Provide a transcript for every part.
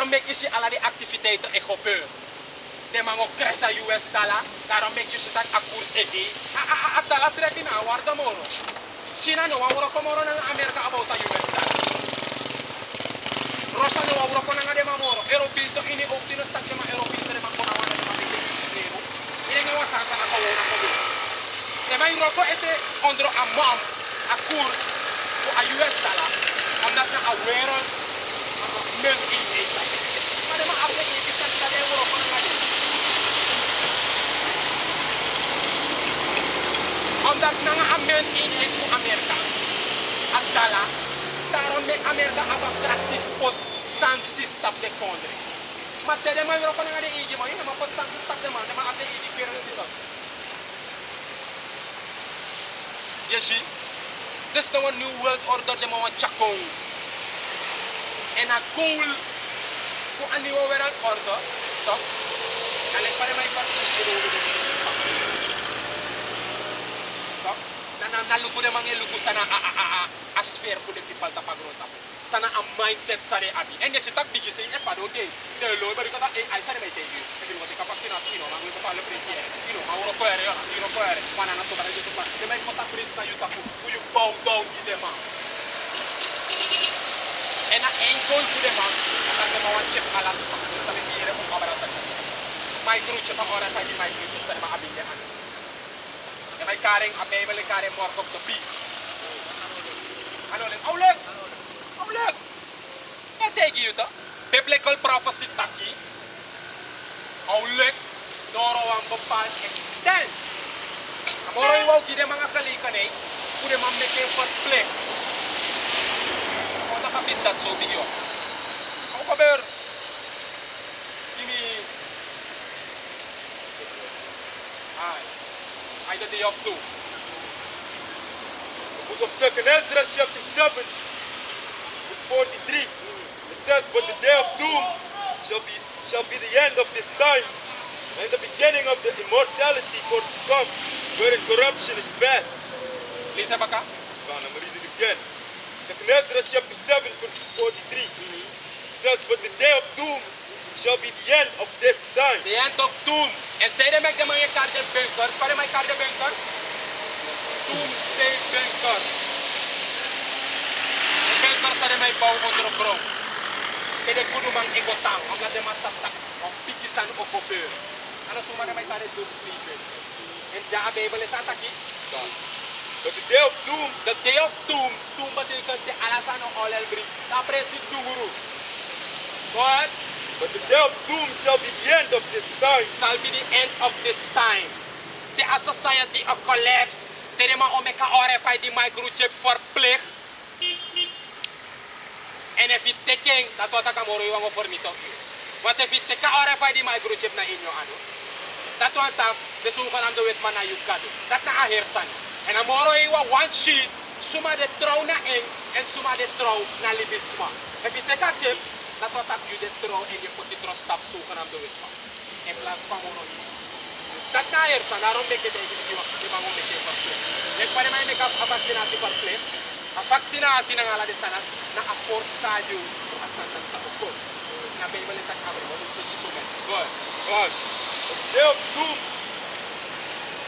Daarom maak je alle die activiteiten echt gebeuren. De man ook crash aan US dollar. Daarom maak je dat a koers edi. A dollar srek in a waarde moro. China no wawro komoro na Amerika about a US dollar. Russia no wawro ko na de mamoro. European so ini ook die stak de ma European se de ma kona wana de ma de dinero. Ini no wasasa na ko na ko. De ma Europa ete onder a mom a koers voor a US dollar. Omdat na a wereld men in eten. Maar de ma afle in die stak de euro ko na de. Omdat na nga amen in het voor Amerika. At dollar. Daarom met Amerika abstractief pot sancties stap de country. Maar de ma Europa na de igi mo, ma pot sancties stap de man, de ma afle in die currency dan. You see? This is the one new world order de ma wan chakong. En a goal voor een nieuwe wereld order, toch? En ik pare mij van na luku de mange luku sana a sphere for the people ta pagrota sana a mindset sare abi en je tak bigi se e pa do de lo bari kata e ai sare mai te ju e bi wote kapasina sino ma ngwe pa le presiere sino ma oro ko ere sino ko ere mana na to bare je to pa de mai kota presa yu ta fu you bow down to them en a en goal to them ata de ma wan chep alas ma sa be dire mo abara sa mai group chapa ora pa di mai group sare ma abi de an may kareng abebele kareng mark of the beast. Ano ulit? Auleg! Auleg! Nategi yun to? Biblical prophecy taki. Auleg! Doro ang bapan extend. Amoro iwaw gide mga kalikan eh. Kude mameke for play. Ako nakabis that so big yun. Ako kaber. Kimi. Ay. The day of doom. The book of 2nd Ezra chapter 7 43. It says, but the day of doom shall be the end of this time and the beginning of the immortality for to come, wherein corruption is past. Lisa baka? I'm going to read it again. 2nd Ezra chapter 7 verse 43. It says, but the day of doom shall be the end of this time. The end of doom. En zei de met de mange kaart de bunkers. Waar mijn kaart de bunkers? Doomsday bunkers. De bunkers zijn mijn bouw onder de grond. En de goede man in Gotang. Omdat de man tak om pikjes aan ook gebeuren. En dan zomaar mijn kaart de doomsday bunkers. En daar Bijbel is aan takkie. But the day of doom. The day of doom. Doom betekent de alasano olel bring. Dat precies doeguru. What? But the day of doom shall be the end of this time. Shall be the end of this time. The society a collapse. Tere ma omeka orefai di microchip for plek. En if you taking, dat wat ik amoro iwango for me talk you. Want if you take orefai di microchip na inyo ano. Dat wat tak, de zogenaamde wetman na yukado. Dat na ahersan. En amoro iwa one sheet. Suma de trouw na eng. En suma de trouw na libisma. If you take a chip. Dat wat dat je dit trouw en je moet die trouw stap zogenaamde wetman. In plaats van mono. Dat na ahersan. Daarom ben ik het eigenlijk die man om te verplek. Ik ben mij met een vaccinatie verplek. Een vaccinatie na ngala de sanat na a fourth stadium a sanat sa ukol. Na Bijbel is dat kabel. Wat is het zo met? Good. God.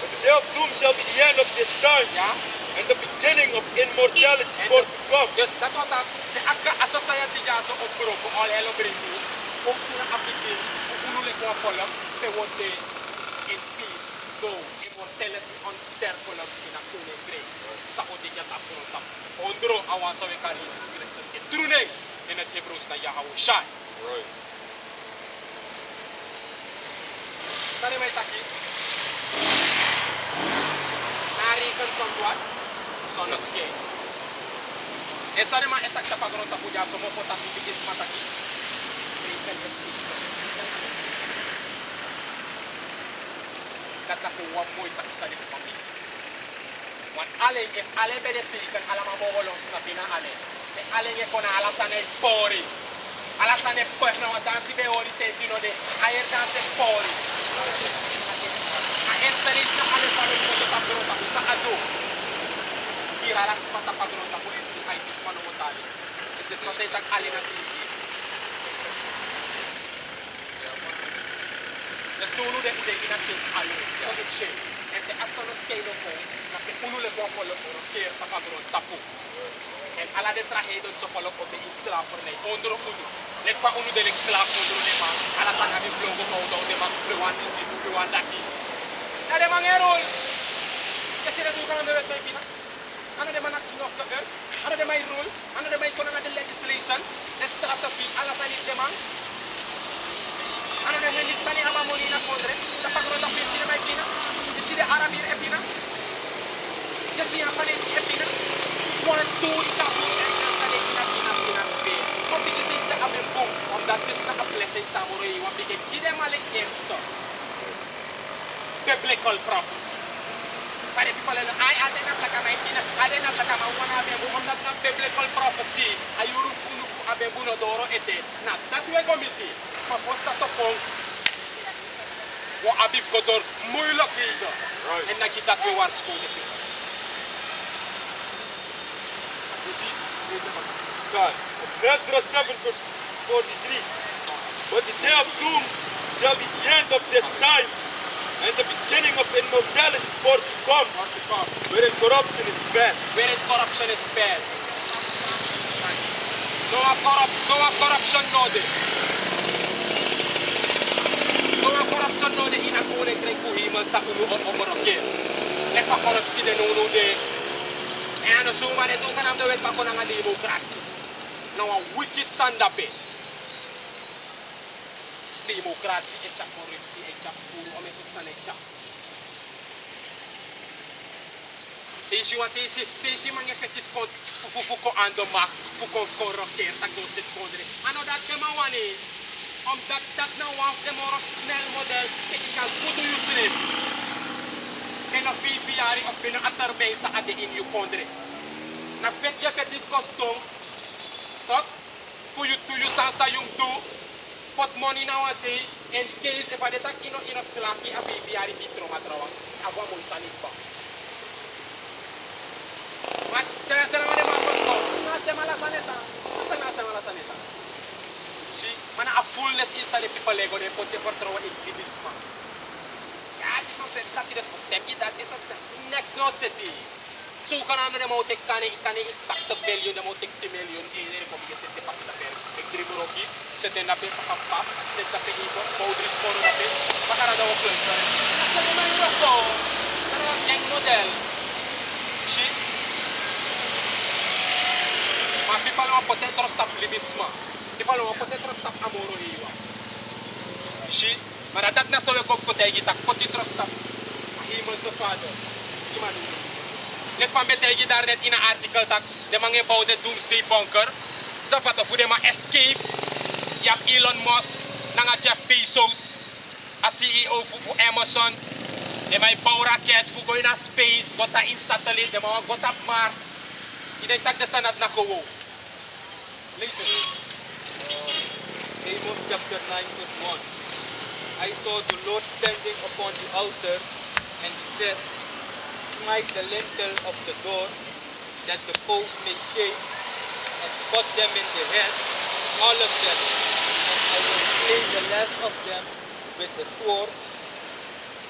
But the day of doom shall be the end of this time. Ja. And the beginning of immortality for to come. Dus dat wat dat de akka society ja zo opgeroepen al hele brengen. Ook voor een appetite. Hoe ik wil volgen. They want the in peace. Go. Immortality unsterfelijk in a koninkrijk. Saodik het afgerond. Ondro awansa we kan Jesus Christus. Het troening in het Hebreeuws naar Yahweh Shai. Right. Sani may taki. Narikan from what? Sonoske. E sani ma etak sa pagron tapu ja so mo po tapi bigis mataki. Rikan esi. Kata ko wa mo itak sa dis pamilya. Wan aleng if aleng bede sikan alama mo los na pina aleng. E aleng e kona alasan e pori. Alasan e pori na wadansi be ori te dino de ayer danse pori. Ayer salisa alasan e pori pagron tapu sa ado. Alas mata pagron tapu en si ay bismano mo tali. Es desmasay tak aleng na sisi. de stonu de ina tin alu so it she en de asana skelo ko na ke unu le bo polo oro keer pakagro tapu en ala de traje don so polo ko de isla for nei ondro unu nek fa unu de lek slaap ondro de ma ala tanga di flogo ko do de ma prewan di situ prewan daki na de mangerol ke sira su kan de wet bina ana de manak nok ko ana de may rule ana de may ko na de legislation de strata bi ala tani de man ana de helis tani ama molina kodre ta pagro ta pisi de may bina de sira aramir e bina de sira fane e bina one two ita bu en tani ina spe ko bi se ta abe boom omdat this na a blessing samurai wa bi ke gide male kensto biblical prophecy para people na ay ate na plakamay pina ate na plakama wana be bu omdat na biblical prophecy ayuru kunu abe bu no doro ete na tatwe committee proposta to pong wo abif kodor muy lokizo en na kita ke war school ete you see God. Ezra 7 verse 43. But the day of doom shall be the end of this time and the beginning of immortality for to come, wherein corruption is best. wherein corruption is best no corruption no de corruption no de ina ko ne kray kuhiman sa ulo on omoroke le pa corruption de no de e ano suma ne suma nam de wet pa ko nga demokrasi no a wicked sandape demokrasi e cha corruption e cha fulu o meso sa ne cha tisi mang effective code fuko ando mak fuko rocker tak dosit kodre ano dat kemawani dat na waf de moro snel model technical kudu yusre kena PPR of bina atarbe sa ade in yu kondre na fet ya petit custom tot fu yu tu yu sansa yung do pot money na wasi in case if ade tak ino slaki a PPR vitro matrawa agwa mo sanit ba mat saya selama de makosto nase mala saneta si mana a fullness is sale people lego de ponte for throw in activism ya this no set that is step that is a step next no city so kana de mo tek kane impact billion de mo tek 10 million e de ko bi sette passe da per e triburoki sette na pe papa sette pe iko powdri sporo da pe bakara da o club sa de man rosso kana gang model si ma people no potete stop libisma people no potete stop amoro hiwa si maradat na sawe ko potegi tak potete stop himan sa father imanu le fambe tegi dar net ina article tak de mange bouw de doomsday bunker sa fato fu de ma escape yap Elon Musk nanga Jeff Bezos a CEO fu Amazon de mai bouw raket fu go in a space gota in satellite de ma gota Mars ide tak de sanat na ko listen Amos chapter 9 verse 1. I saw the Lord standing upon the altar, and he said, smite the lintel of the door, that the posts may shake, and cut them in the head, all of them, and I will slay the last of them with the sword.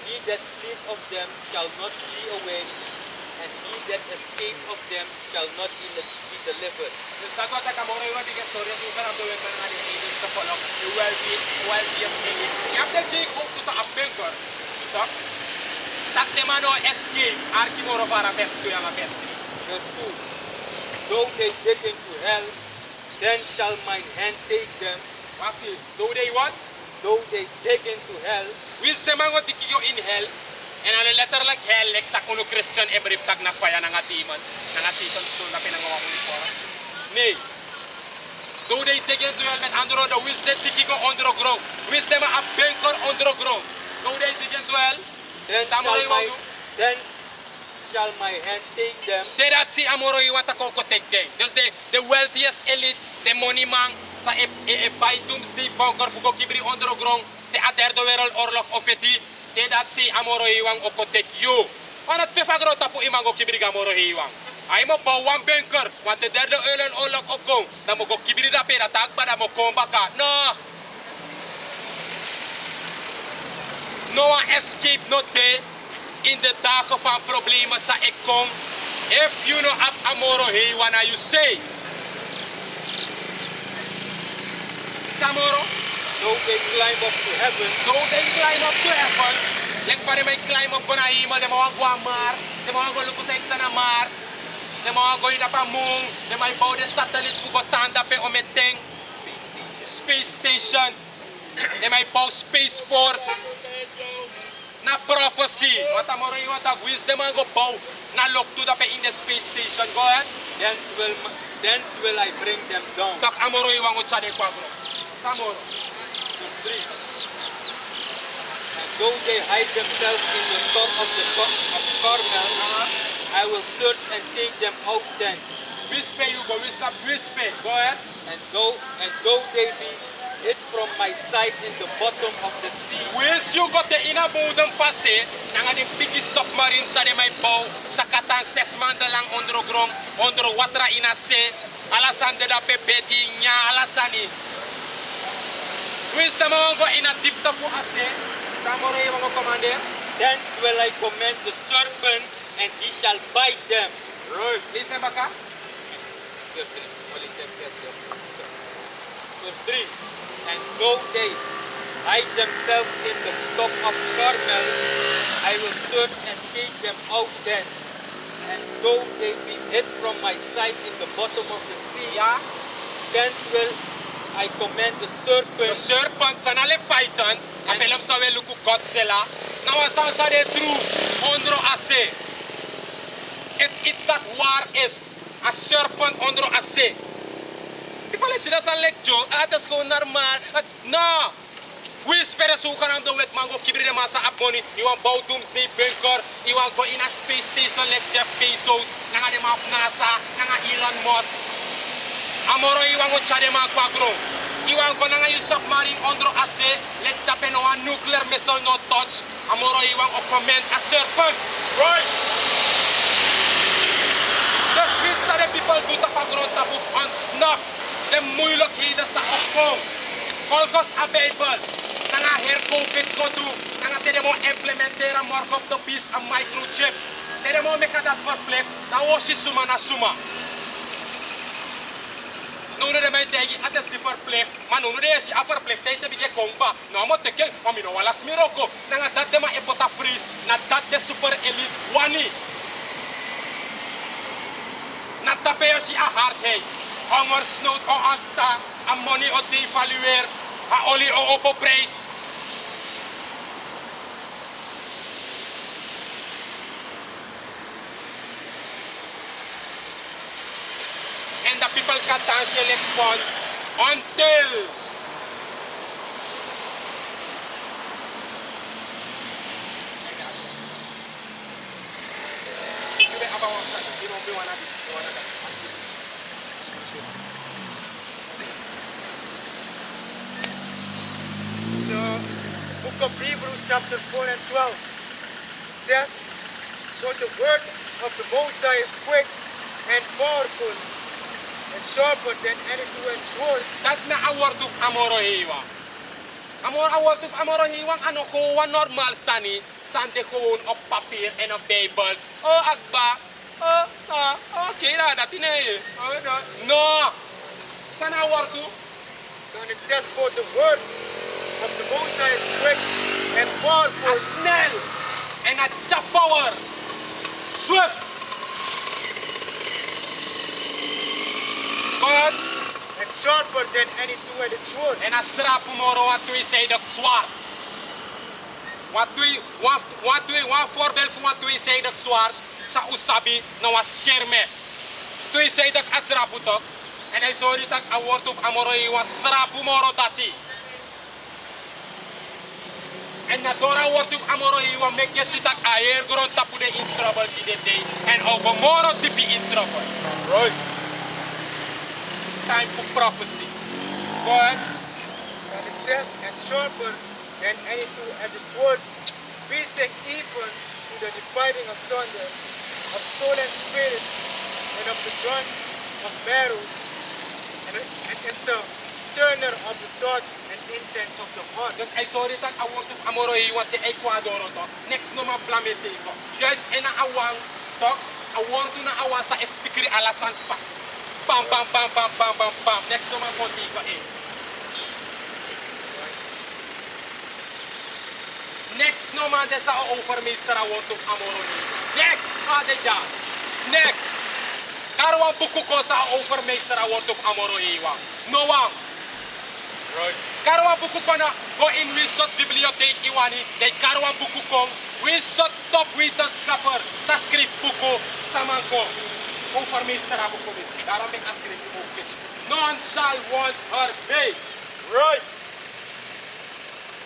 He that fleeth of them shall not flee away, and he that escape of them shall not be delivered. Sago ta kamoro iwa biga sorya su kana do wetan ngadi ini sa polok wealthiest ini yap de jik ko sa abenker tak tak de mano escape arki moro para petsko yang petski Verse 2. Though they dig into hell, then shall mine hand take them. wakti do they what Though they dig into hell, wisdom ang dikiyo in hell and ale letter like hell like sa kuno Christian every tag na faya nga demon nga siton so na pinangawa ko ni fora nee do they dig into hell met andro the wisdom dikiyo underground wisdom a banker underground do they dig into hell then Samurai then shall my hand take them. they that see amoro iwata ko take them just the wealthiest elite the money man sa by doomsday bunker fugo kibri underground the other the world orlok ofeti they that see amoro iwang okotek you wanat pefagro tapo imango kibri gamoro iwang ay mo bawang banker want the der the elen orlok okong na mo go kibri da pera tag para mo komba ka no no one escape no day in the dark van problemen sa ik kom. If you know up amoro hey wanna you say. Samoro, Though they climb up to heaven, though they climb up to heaven, like pa may climb up ko na himel, de mga go Mars, de mga go lupo sa iksa na Mars, de mga go ina pa moon, de may bouw de satellite fu go tanda pe ometeng space station, de may bouw space force. Na prophecy, wat amoro yung wat agwis, de mga go bouw na look to da pe in the space station. Go ahead. thence will I bring them down. Tak amoro yung wango chade kwa bro. Samoro. Verse 3. And though they hide themselves in the top of Carmel, I will search and take them out thence. Whisper you go, whisper. Go ahead. And though they be hid from my sight in the bottom of the sea, Wis you got the inner bodem pase, nanga di piki submarine sa de may bow, sa katang 6 maanden lang ondergrond, onder water ina se, alasan de da pepeti nya alasani. Wis the mga go ina deep tapu ase, samore yung mga commander. thence will I command the serpent, and he shall bite them. Right. Listen baka? Verse 3. Only said verse 3. And though they hide themselves in the top of Carmel, I will search and take them out thence. And though they be hid from my sight in the bottom of the sea, Ja. thence will I command the The serpent, serpent sa nale python, a film sa we luku Godzilla, na wasan sa de true, ondro ase. It's that war is a serpent ondro ase. People see that as like joke, that's go normal. No! We espera suka ng the wet mango kibri naman sa aponi. Iwan bow doomsday bunker. Iwan go in a space station like Jeff Bezos. Nga di mga NASA, nga Elon Musk. Amoro iwan go chade mga kwagro. Iwan go nga yung submarine ondro ase. Let tape no one nuclear missile no touch. Amoro iwan go comment a serpent. Right? The fish sa the people do tapagro tapos on snuff. The moeilijk hida sa opkom. Volgens a Bijbel. Nga her COVID ko do. Nga tede mo implementera mark of the beast a microchip. Tede mo meka dat verplek. Na woshi suma na suma. Nuno de mij tegi ates di verplek. Maar nuno de si a verplek. Tede bige komba. No mo teke. Amino walas miroko. Nga dat de ma epota freeze. Na dat de super elite wani. Na tape yo si a hard hey. Honger snoot o asta. A money o devalueer. A olie o op prijs. And the people can't select fund until So, book of Hebrews chapter 4 and 12. It says, for the word of the Most High is quick and powerful and sharper than any two-edged sword. dat na award of amoro hiwang. Award of amoro hiwang ano ko normal sani sante ko op papier en op Bijbel. Oh agba. Okay na datin eh. No. Sana award to And it says, for the word of the Most High is quick and a powerful snell and a chop power. Swift. Go ahead. and sharper than any two-edged sword. En als sraap moro wat doe je zei dat zwaard. Wat doe je, een voorbeeld van wat doe je zei dat zwaard. Sa usabi na was schermes. Doe je zei dat asrapu toch. En hij sorry dat a woord op amoro je was srapu moro dati. En na dora woord op amoro je was make je dat a heer grond tapu de in trouble die de day. En over moro tipi in trouble. Right. Time for prophecy. Go ahead. And it says, and sharper than any two-edged sword, piercing even to the dividing asunder of soul and spirit, and of the joint of marrow, and is the discerner of the thoughts and intents of the heart. Dus I saw that I want to amoro I want the Ecuador to. Next no ma blamete ko. Guys ena awang to. I want to na awan sa speaker alasan pas. Bam bam bam bam bam bam bam. Next no ma konti ko eh. Next no man desa overmeester I want to amoro ni. Next ha de ja. Next. Karwa buku ko sa overmeester I want to amoro iwa. No one. Right. Karwa buku ko na go in wisot bibliotheek iwani. De karwa buku ko wisot top witness scrapper sa script buku sa mangko. Overmeester I buku bis. Daarom ik askrip buku. None shall want her maid. Right.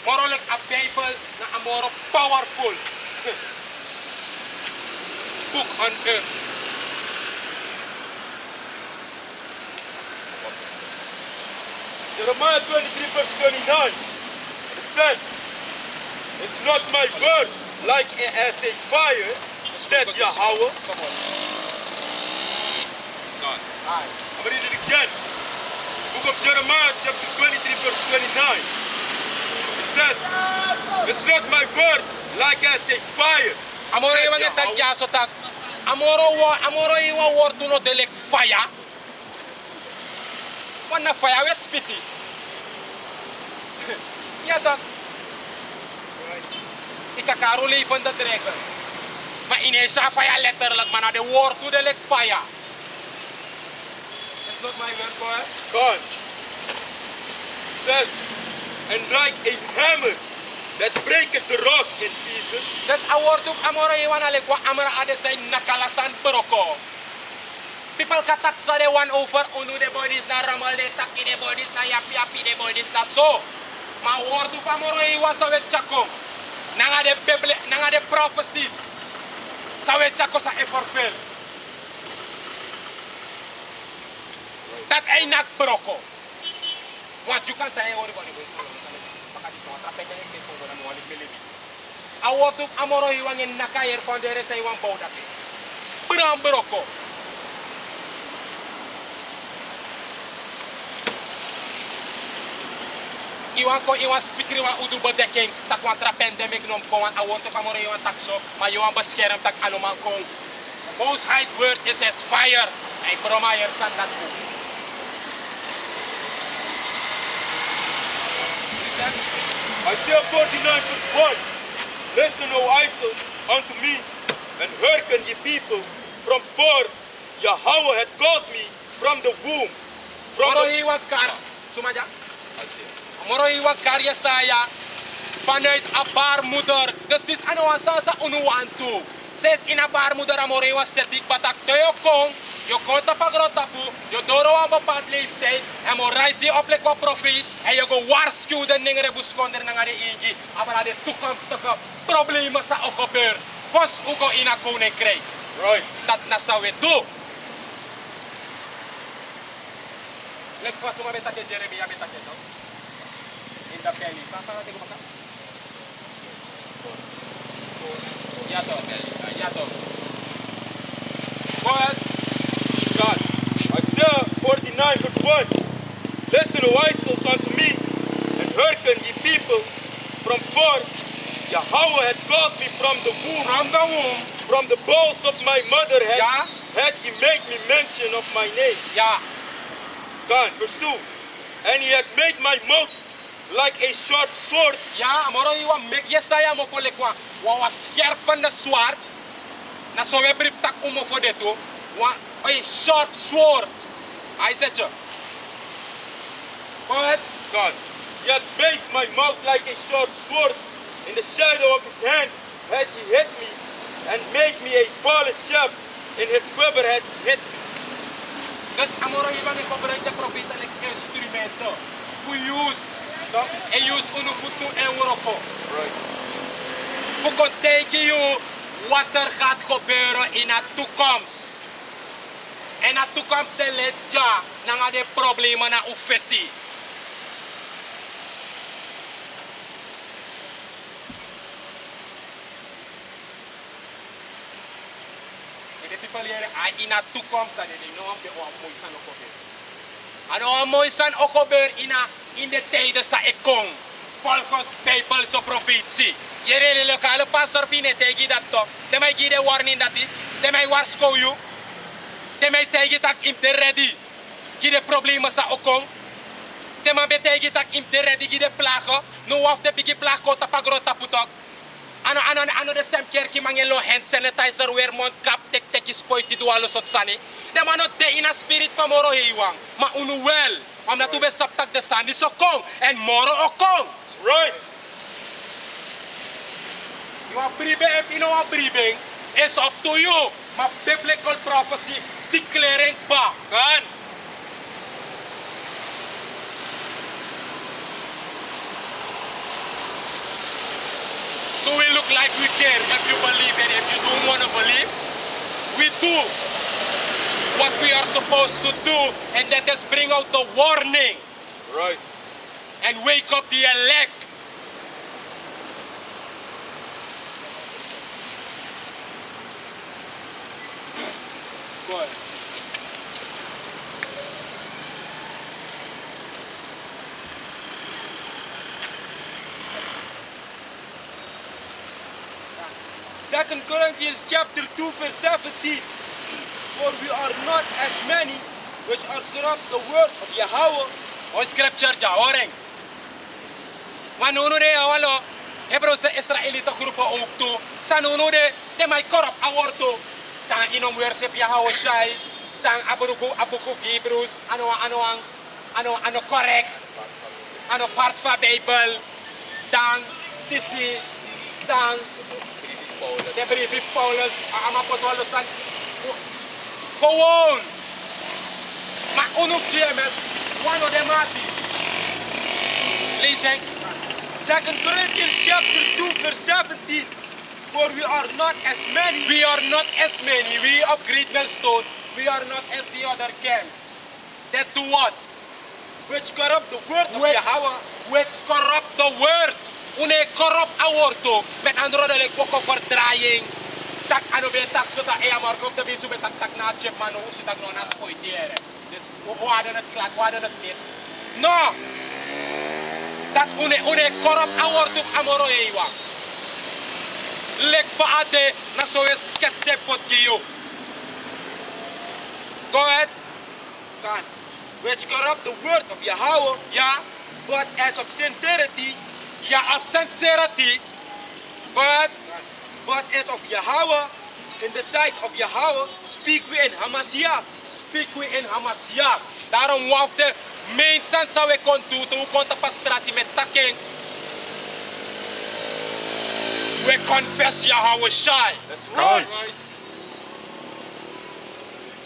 Moro like a Bible na amoro powerful. Book on earth. Jeremiah 23 verse 29. It says, it's not my word like as a fire, said Yahweh. Come on. God. Aye. I'm going to read it again. Book of Jeremiah chapter 23 verse 29. It says, it's not my word like as a fire. Amoro said iwan Yahweh. tagya so tag. Amoro iwan word no delek fire. Wanna fire we spiti. Ja dat. Ik kan leven de dragon. Maar in een fire letterlijk maar de woord to delek fire. That's not my word boy. God says, and like a hammer that breaketh the rock in pieces, Dus a woord op amoro iwan alek wa amara ade say nakalasan broko. People katak sa de one over unu de bodies na ramal de taki de bodies na yapi yapi de bodies na so. Ma woord op amoro iwan sa wet chako. Nanga de Bible, nanga de prophecies. Sa wet chako sa eforfel. Dat ay nakbroko. Want you can't tell what about it. A woord op amoro iwan en nakayer van de rest ay wan boudape. Bram broko. Iwan speaker iwan udu bedeking tak wantra pandemic nom ko wan awon to kamoro iwan takso ma iwan beskerm tak anuman kong. Most high word is as fire. Ay broma yer san dat ko. Isaiah 49 verse 1. Listen, O Israels, unto me, and hearken ye people, from forth Yahweh had called me from the womb. From Moro the iwan kar. Sumaja. Isaiah. Moro iwan karya saya vanuit a baarmoeder. Dus dit is ano ang sa unuantu. Says in a baarmoeder amoro iwan setik batak toyo kong. Je komt op een grote boek, je door een bepaald leeftijd, en je reist je op een profit, en je gaat waarschuwen de dingen die beschouwen naar de ingi, maar de toekomstige problemen zijn ook gebeurd. Pas ook in een koninkrijk. Right. Dat zou we doen. Lek pas uma beta ke Jeremia beta ke to. In the belly. Papa te ko baka. Ya to, ya to. Go ahead. God. Isaiah 49 verse 1. Listen, O Israels, unto me, and hearken ye people, from forth Yahweh had called me from the womb. From the womb. From the bowels of my mother Ja. had he made me mention of my name. Ja. God, verse 2. And he had made my mouth like a sharp sword. Ja, moro iwa mek Yesaya mo fo lekwa. Wa skerpende sword. Na so we brip tak umo fo deto. Wa a sharp sword. I said you. Go ahead. God, he had made my mouth like a sharp sword. In the shadow of his hand had he hid me, and made me a polished shaft. In his quiver had he hid me. Dus amoro iwa ni gebruik de profeta like instrumento. Fu use. No? E use unu putu en Europa. Right. Fu kon teken you wat er gaat gebeuren in de toekomst. En de toekomst de let ja na de problemen na ufesi. De people hier in de toekomst dat de no am de o mooi san okobe. Ano mooi san okobe in de tijden sa ik kom. Volgens Bijbelse profetie. Jere de lokale pastor fine tegi dat toch. De mij gide warning dat is. De mij waarschuw you. De mij tegi tak im de ready. Gide problemen sa okong. De mij betegi tak im de ready gide plagen. No of de bigi plagen tapagrota putok. Ano de sem keer ki mangen lo hand sanitizer weer mondkap tek spoiti dualo sot sani. De man not de in a spirit van moro heiwang. Maar unu wel. Omdat u besaptak de sani so kong. En moro okong. That's right. You are breathing if you know what breathing. It's up to you. Maar biblical prophecy declaring ba. Kan. Do we look like we care if you believe and if you don't want to believe? We do what we are supposed to do, and that is bring out the warning Right. and wake up the elect. Good. Second Corinthians chapter 2 verse 17. For we are not as many which are corrupt the word of Yahweh. O scripture ja, oring. Manuno de awalo, Hebrews Israelita grupo ook to. Sanuno de may korop aworto. Tang inom worship Yahweh Shai. Tang abuko Hebrews. Ano correct. Ano part fa Bible. Tang disi. Tang de brief Paulus. Amapotolosan. Gewoon. Ma unok GMS. One of them mati. Listen. Second Corinthians chapter 2 verse 17. For we are not as many. We are not as many. We of Great Millstone. We are not as the other camps. That do what? Which corrupt the word of Which- Yahweh. Which corrupt the word. Une corrupt aworto. Met andere de poko verdraaiing. Tak ano be tak so ta e mark op de bisu met tak na chip manu si tak no na spoitiere. Dus hoe hadden het klaar, hoe hadden het mis? No. Dat une corrupt aworto amoro eiwa. Lek fa ade na so es ketse pot giyo. Go ahead. God, which corrupt the word of Yahweh, Ja. but as of sincerity, Ja, of sincerity. Go ahead. but as of Yahweh, in the sight of Yahweh, speak we in Hamashiach. Speak we in Hamashiach. Daarom waf de main sense we kon do to kon pa strati met taking. We confess Yahweh Shai. That's right.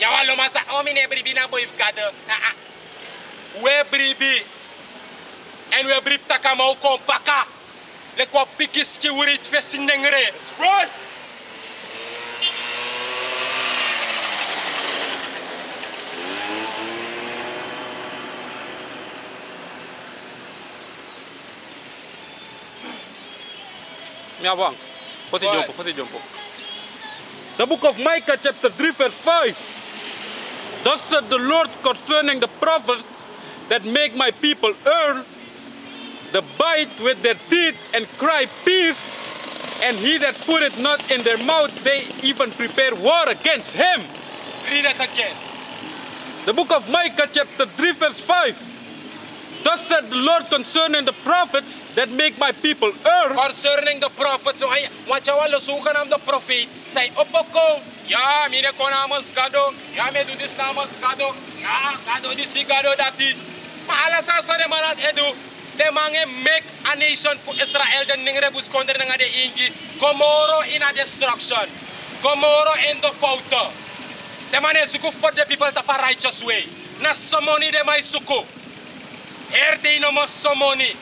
Yawalo masa mine bribi na boy kado. We bribi. En we brib takamau kon paka. Le kwa pikis ki wurit fesinengre. That's right. Miawang. Fosi Go jumpo, fosi jumpo. The book of Micah chapter 3 verse 5. Thus said the Lord concerning the prophets that make my people err, the bite with their teeth and cry peace, and he that put it not in their mouth, they even prepare war against him. Read it again. The book of Micah chapter 3 verse 5. Thus said the Lord concerning the prophets that make my people err, Concerning the prophets, so ay wachawalo sukan am the prophet, say opokong, ya mine ko namas gado, ya me do this namas gado, ya gado this gado dati. Paala sa de manat edu, de mange make a nation for Israel den ning rebus konder nga de ingi, Gomoro in a destruction, Gomoro in the photo. De mane suku for the people tapa righteous way. Na somoni de may suku. Here they no mas somoni.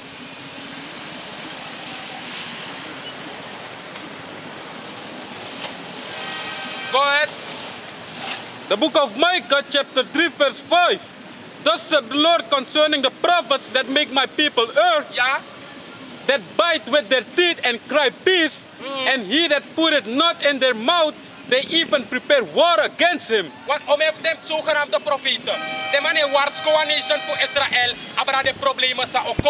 Go ahead. the book of Micah chapter 3 verse 5. Thus said the Lord concerning the prophets that make my people err, Ja? that bite with their teeth and cry peace, and he that put it not in their mouth, they even prepare war against him. Wat om hem dem zoeken aan de profeten. De man waarschuwen nation voor Israël. Aber na de problemen sa